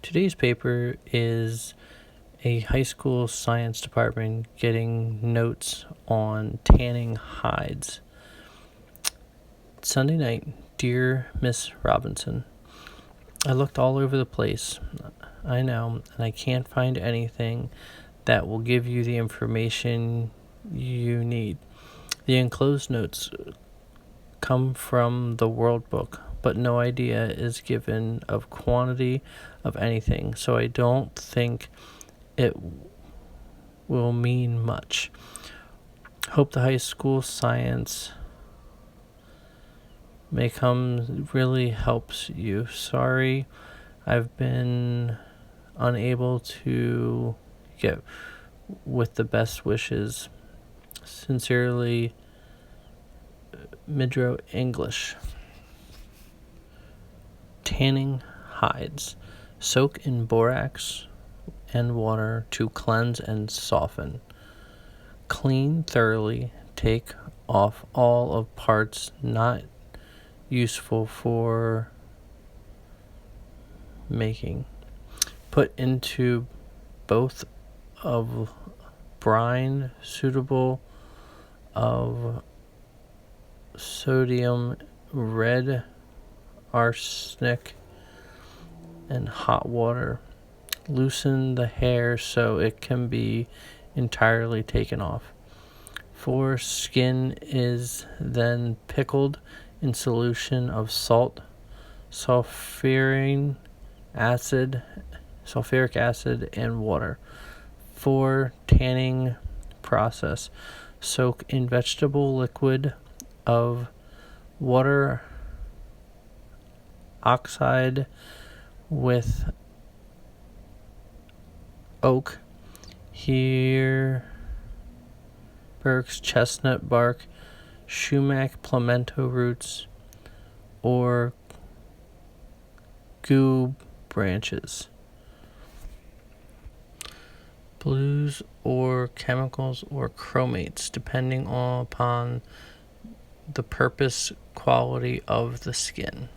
Today's paper is a high school science department getting notes on tanning hides. Sunday night, dear Miss Robinson, I looked all over the place. I know, and I can't find anything that will give you the information you need. The enclosed notes come from the World Book, but no idea is given of quantity of anything, so I don't think it will mean much. Hope the high school science may come really helps you. Sorry, I've been unable to get with the best wishes. Sincerely, Midro English. Tanning hides. Soak in borax and water to cleanse and soften. Clean thoroughly. Take off all of parts not useful for making. Put into both of brine suitable of sodium, red arsenic, and hot water. Loosen the hair so it can be entirely taken off. For skin is then pickled in solution of salt, sulfuric acid, and water. For tanning process, soak in vegetable liquid of water oxide with oak, Berg's chestnut bark, sumac palmetto roots, or goo branches. Blues or chemicals or chromates, depending upon the purpose quality of the skin.